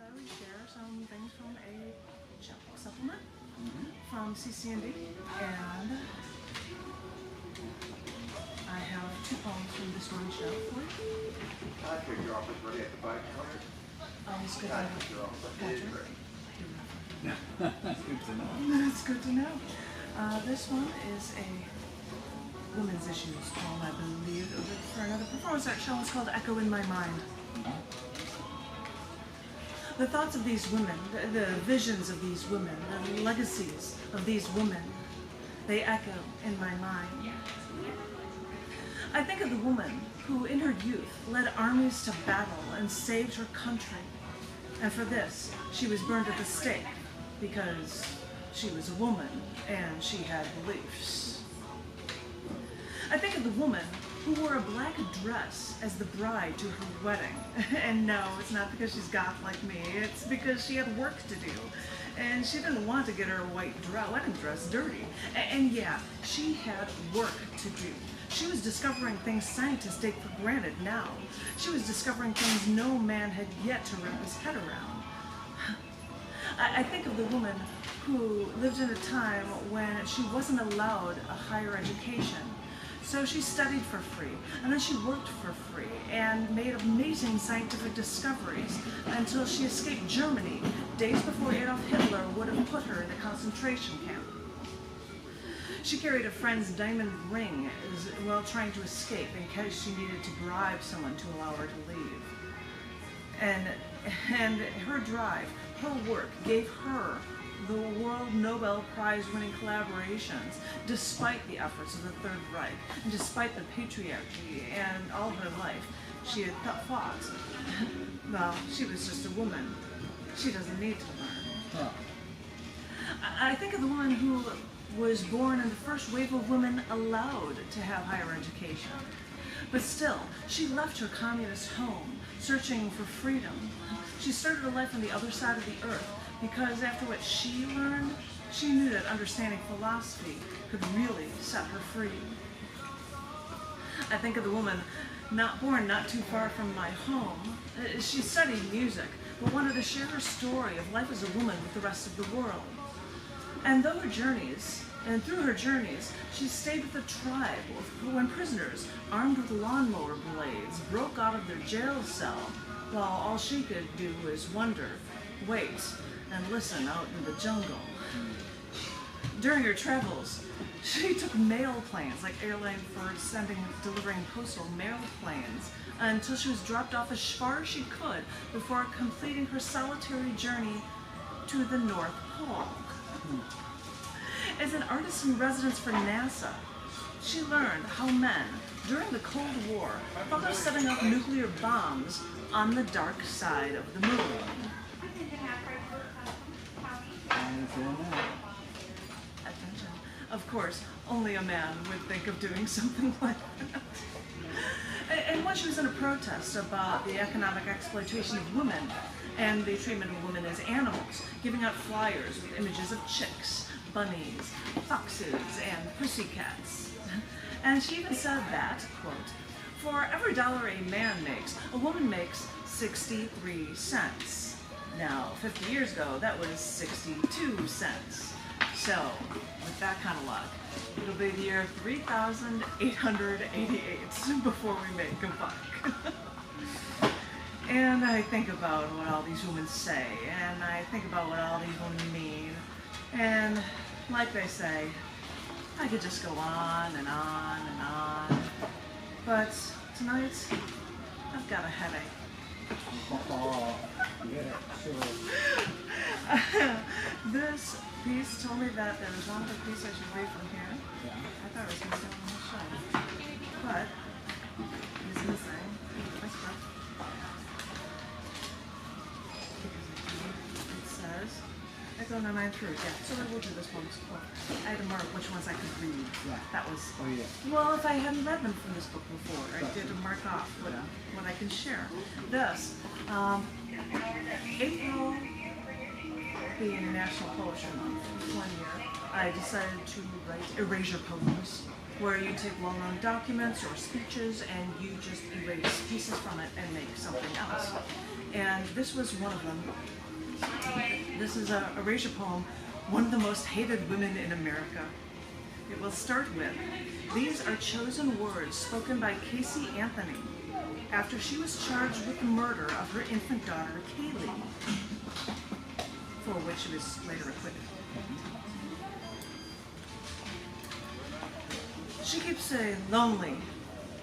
I would share some things from a chapbook supplement from cc&d, and I have 2 poems from this one show for you. I think your office ready at the bike counter. It's good to I know. think your office is Patrick. ready. That's good to know. That's good to know. This one is a women's issues poem, I believe, for another performance art show. It's called Echo in My Mind. The thoughts of these women, the visions of these women, the legacies of these women, they echo in my mind. I think of the woman who, in her youth, led armies to battle and saved her country. And for this, she was burned at the stake because she was a woman and she had beliefs. I think of the woman who wore a black dress as the bride to her wedding. And no, it's not because she's goth like me, it's because she had work to do. And she didn't want to get her white wedding dress dirty. And yeah, she had work to do. She was discovering things scientists take for granted now. She was discovering things no man had yet to wrap his head around. I think of the woman who lived in a time when she wasn't allowed a higher education. So she studied for free, and then she worked for free, and made amazing scientific discoveries until she escaped Germany days before Adolf Hitler would have put her in a concentration camp. She carried a friend's diamond ring while trying to escape in case she needed to bribe someone to allow her to leave. And her drive, her work, gave her the World Nobel Prize winning collaborations, despite the efforts of the Third Reich, and despite the patriarchy, and all her life she had fought. Well, she was just a woman. She doesn't need to learn. I think of the woman who was born in the first wave of women allowed to have higher education. But still, she left her communist home, searching for freedom. She started a life on the other side of the earth, because after what she learned, she knew that understanding philosophy could really set her free. I think of the woman born not too far from my home. She studied music, but wanted to share her story of life as a woman with the rest of the world. And through her journeys, she stayed with a tribe when prisoners, armed with lawnmower blades, broke out of their jail cell, while all she could do was wonder, wait, and listen out in the jungle. During her travels, she took mail planes, like airline for delivering postal mail planes, until she was dropped off as far as she could before completing her solitary journey to the North Pole. As an artist in residence for NASA, she learned how men, during the Cold War, thought of setting up nuclear bombs on the dark side of the moon. Attention. Of course, only a man would think of doing something like that. And when she was in a protest about the economic exploitation of women and the treatment of women as animals, giving out flyers with images of chicks, bunnies, foxes, and pussycats. And she even said that, quote, for every dollar a man makes, a woman makes 63 cents. Now, 50 years ago, that was 62 cents. So, with that kind of luck, it'll be the year 3,888 before we make a buck. And I think about what all these women say, and I think about what all these women mean, and like they say, I could just go on and on and on, but tonight, I've got a headache. Yeah, sure. This piece told me that there was one other piece I should read from here. Yeah. I thought it was going to go on the show, but it's missing. My stuff. It says, Echo in my mind through. Yeah, so I will do this one. I had to mark which ones I could read. Yeah. That was, Oh, yeah. well, if I hadn't read them from this book before, I did mark off what I can share. This, April being National Poetry Month, one year, I decided to write Erasure Poems, where you take well-known documents or speeches and you just erase pieces from it and make something else. And this was one of them. This is a Erasure Poem, one of the most hated women in America. It will start with, these are chosen words spoken by Casey Anthony after she was charged with the murder of her infant daughter, Kaylee, for which she was later acquitted. She keeps a lonely,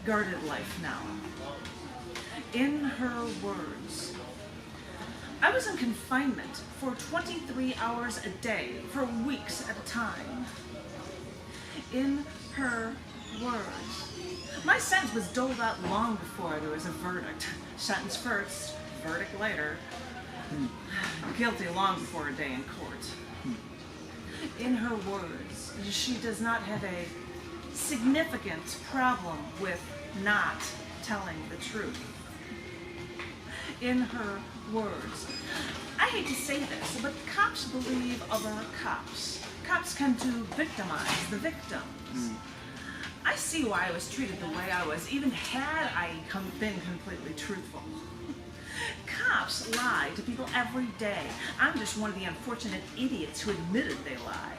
guarded life now. In her words, I was in confinement for 23 hours a day for weeks at a time. In her words, my sentence was doled out long before there was a verdict. Sentence first, verdict later. Guilty long before a day in court. In her words, she does not have a significant problem with not telling the truth. In her words, I hate to say this, but cops believe other cops. Cops tend to victimize the victims. I see why I was treated the way I was, even had I been completely truthful. Cops lie to people every day. I'm just one of the unfortunate idiots who admitted they lied.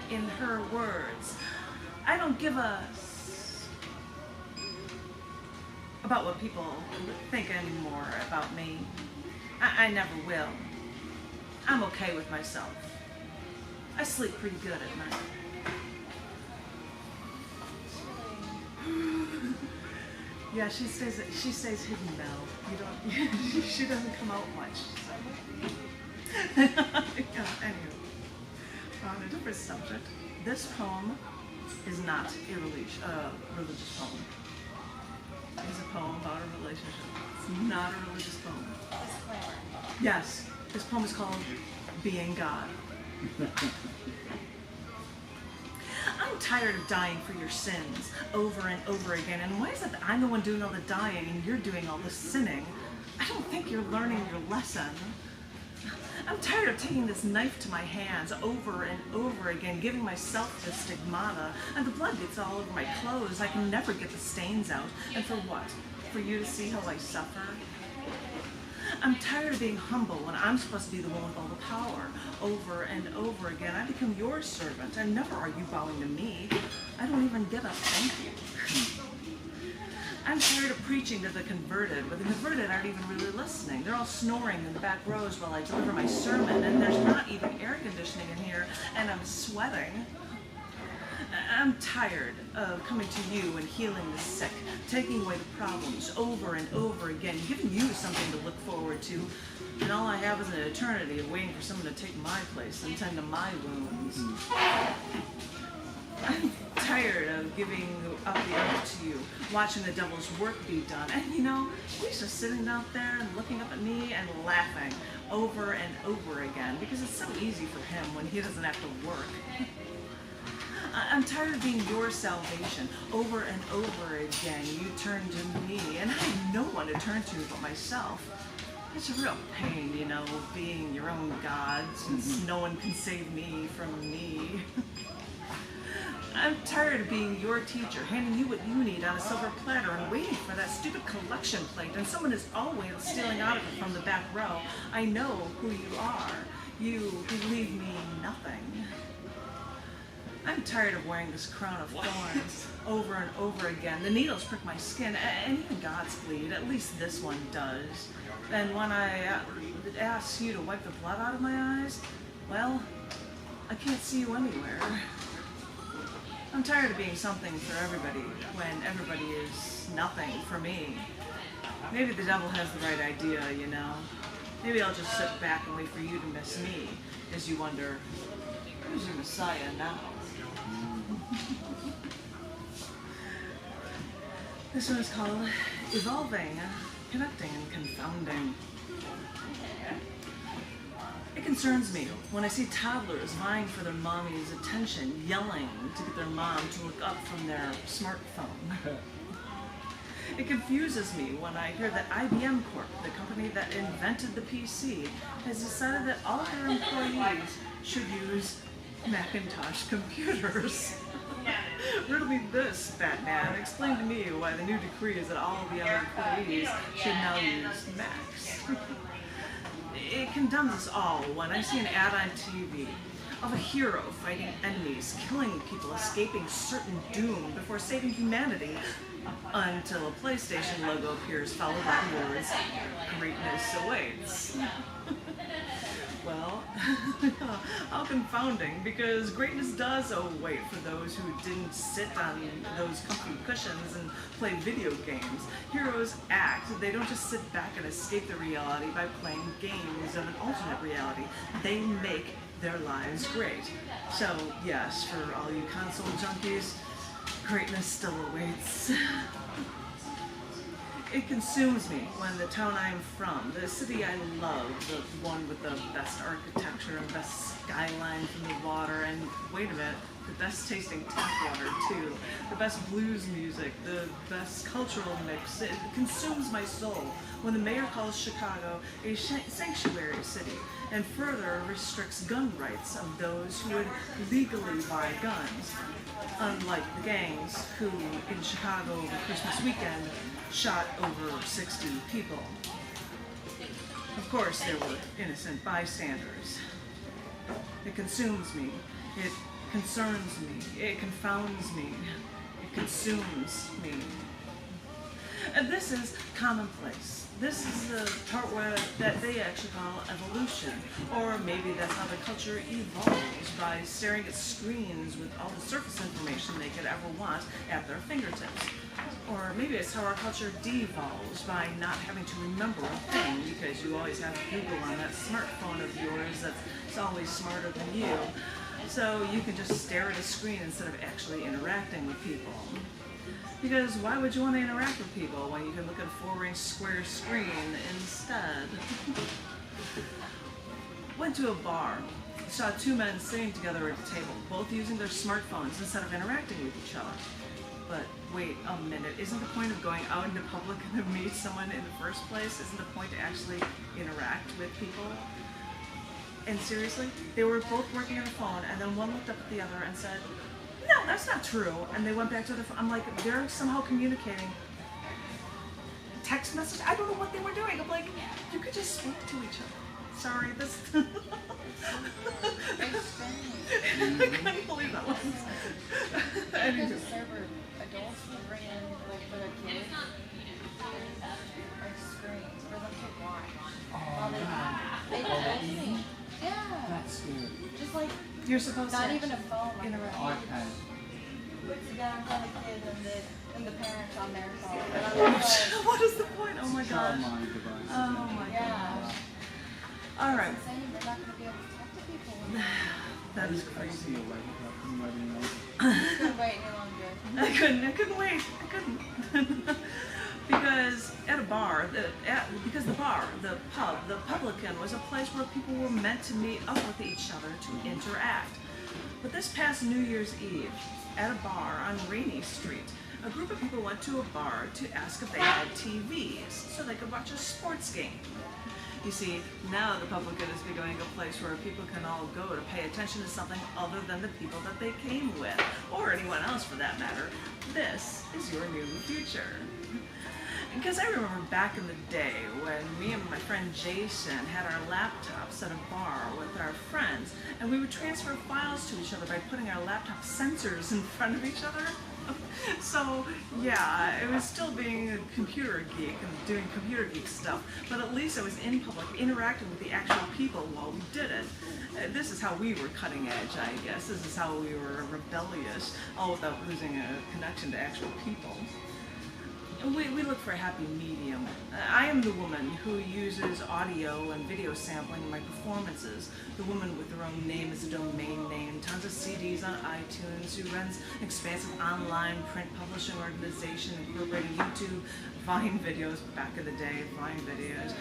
In her words, I don't give a about what people think anymore about me. I never will. I'm okay with myself. I sleep pretty good at night. Yeah, she stays hidden now. You don't. She doesn't come out much. So. Yeah, anyway, on a different subject, this poem is not a religious poem. It's a poem about a relationship. It's not a religious poem. Yes, this poem is called Being God. I'm tired of dying for your sins over and over again. And why is it that I'm the one doing all the dying and you're doing all the sinning? I don't think you're learning your lesson. I'm tired of taking this knife to my hands over and over again, giving myself the stigmata, and the blood gets all over my clothes. I can never get the stains out. And for what? For you to see how I suffer? I'm tired of being humble when I'm supposed to be the one with all the power. Over and over again, I become your servant, and never are you bowing to me. I don't even get a thank you. I'm tired of preaching to the converted, but the converted aren't even really listening. They're all snoring in the back rows while I deliver my sermon, and there's not even air conditioning in here, and I'm sweating. I'm tired of coming to you and healing the sick, taking away the problems over and over again, giving you something to look forward to, and all I have is an eternity of waiting for someone to take my place and tend to my wounds. I'm tired of giving up the earth to you, watching the devil's work be done. And you know, he's just sitting out there and looking up at me and laughing over and over again because it's so easy for him when he doesn't have to work. I'm tired of being your salvation. Over and over again, you turn to me, and I have no one to turn to but myself. It's a real pain, you know, being your own God, since no one can save me from me. I'm tired of being your teacher, handing you what you need on a silver platter and waiting for that stupid collection plate, and someone is always stealing out of it from the back row. I know who you are. You who leave me nothing. I'm tired of wearing this crown of thorns over and over again. The needles prick my skin, and even God's bleed. At least this one does. And when I ask you to wipe the blood out of my eyes, well, I can't see you anywhere. I'm tired of being something for everybody when everybody is nothing for me. Maybe the devil has the right idea, you know. Maybe I'll just sit back and wait for you to miss me as you wonder, who's your Messiah now? This one is called Evolving, Connecting, and Confounding. It concerns me when I see toddlers vying for their mommy's attention, yelling to get their mom to look up from their smartphone. It confuses me when I hear that IBM Corp, the company that invented the PC, has decided that all their employees should use Macintosh computers. Riddle me this, fat man. Explain to me why the new decree is that all the other employees should now use Macs. It condemns us all when I see an ad on TV of a hero fighting enemies, killing people, escaping certain doom before saving humanity, until a PlayStation logo appears followed by the words, "Greatness awaits." Well, how confounding, because greatness does await for those who didn't sit on those comfy cushions and play video games. Heroes act. They don't just sit back and escape the reality by playing games of an alternate reality. They make their lives great. So, yes, for all you console junkies, greatness still awaits. It consumes me when the town I'm from, the city I love, the one with the best architecture and best skyline from the water, and wait a minute, the best tasting tap water too, the best blues music, the best cultural mix. It consumes my soul when the mayor calls Chicago a sanctuary city and further restricts gun rights of those who would legally buy guns, unlike the gangs who in Chicago over Christmas weekend shot over 60 people. Of course, there were innocent bystanders. It consumes me. It concerns me. It confounds me. It consumes me. And this is commonplace. This is the part where that they actually call evolution. Or maybe that's how the culture evolves, by staring at screens with all the surface information they could ever want at their fingertips. Or maybe it's how our culture devolves, by not having to remember a thing because you always have Google on that smartphone of yours that's always smarter than you. So you can just stare at a screen instead of actually interacting with people. Because why would you want to interact with people when you can look at a 4-inch square screen instead? Went to a bar, saw two men sitting together at a table, both using their smartphones instead of interacting with each other. But wait a minute, isn't the point of going out into public and to meet someone in the first place? Isn't the point to actually interact with people? And seriously, they were both working on the phone, and then one looked up at the other and said, "No, that's not true." And they went back to the phone. I'm like, they're somehow communicating. Text message? I don't know what they were doing. I'm like, you could just speak to each other. Sorry, this. I couldn't believe that one. There's a server, adults will bring in, like, for their kids, like screens for them to watch while they do. Yeah. That's good. Just like, You're supposed not to even a phone, like iPad. puts it down in front of the kids and the parents on their phone. And I'm like, What is the point? Oh my gosh. Childmind devices. Oh my yeah. gosh. All right. It's insane. They're not going to be able to talk to people. That is I crazy. see a way of writing those. I couldn't wait any longer. I couldn't wait. I couldn't. Because at a bar, because the bar, the pub, the publican was a place where people were meant to meet up with each other to interact. But this past New Year's Eve, at a bar on Rainy Street, a group of people went to a bar to ask if they had TVs so they could watch a sports game. You see, now the publican is becoming a place where people can all go to pay attention to something other than the people that they came with, or anyone else for that matter. This is your new future. Because I remember back in the day when me and my friend Jason had our laptops at a bar with our friends, and we would transfer files to each other by putting our laptop sensors in front of each other. So yeah, it was still being a computer geek and doing computer geek stuff, but at least I was in public interacting with the actual people while we did it. This is how we were cutting edge, I guess. This is how we were rebellious, all without losing a connection to actual people. We look for a happy medium. I am the woman who uses audio and video sampling in my performances. The woman with her own name as a domain name, tons of CDs on iTunes, who runs an expansive online print publishing organization incorporating YouTube, Vine videos, back in the day, Vine videos,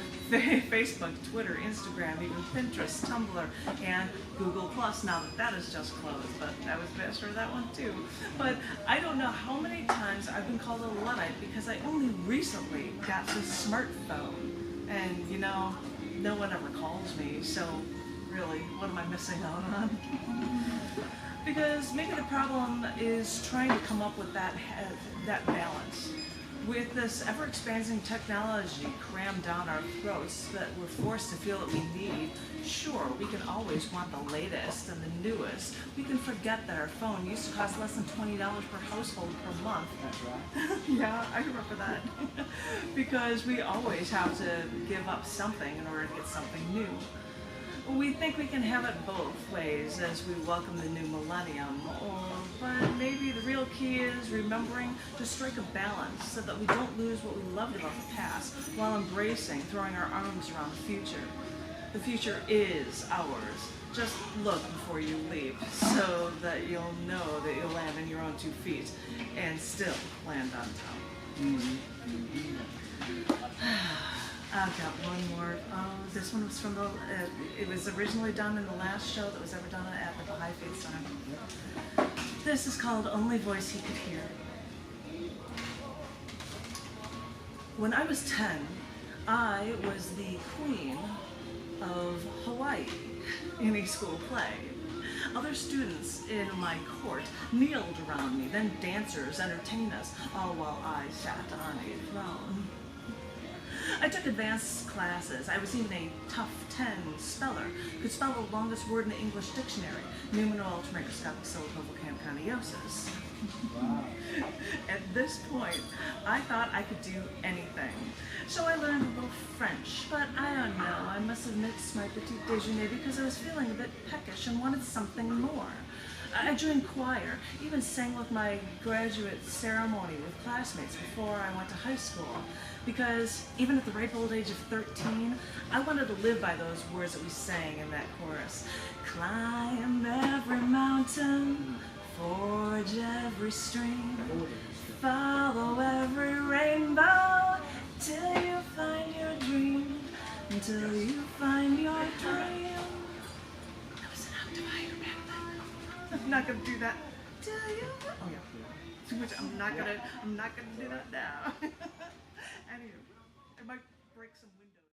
Facebook, Twitter, Instagram, even Pinterest, Tumblr, and Google+. Now that is just closed, but I was best for that one too. But I don't know how many times I've been called a Luddite because I only recently got this smartphone. And you know, no one ever calls me, so really, what am I missing out on? Because maybe the problem is trying to come up with that balance. With this ever-expanding technology crammed down our throats that we're forced to feel that we need, sure, we can always want the latest and the newest. We can forget that our phone used to cost less than $20 per household per month. That's right. Yeah, I remember that. Because we always have to give up something in order to get something new. We think we can have it both ways as we welcome the new millennium, but maybe the real key is remembering to strike a balance so that we don't lose what we loved about the past while embracing, throwing our arms around the future. The future is ours. Just look before you leap so that you'll know that you'll land on your own 2 feet and still land on top. I've got one more. Oh, this one was from the, it was originally done in the last show that was ever done at the Baha'i Faith Center. This is called Only Voice He Could Hear. When I was 10, I was the queen of Hawaii in a school play. Other students in my court kneeled around me, then dancers entertained us, all while I sat on a throne. I took advanced classes. I was even a tough 10 speller. Could spell the longest word in the English dictionary, pneumono-ultramicroscopic silicovolcanoconiosis. Wow. At this point, I thought I could do anything. So I learned a little French, but I don't know, I must have mixed my petit déjeuner because I was feeling a bit peckish and wanted something more. I joined choir, even sang with my graduate ceremony with classmates before I went to high school. Because even at the ripe old age of 13, I wanted to live by those words that we sang in that chorus. Climb every mountain, forge every stream, follow every rainbow, till you find your dream, until you find your dream. That was an octave higher back then. I'm not gonna do that. Till you. Oh yeah. Too much. I'm not gonna do that now. Anyway, it might break some windows.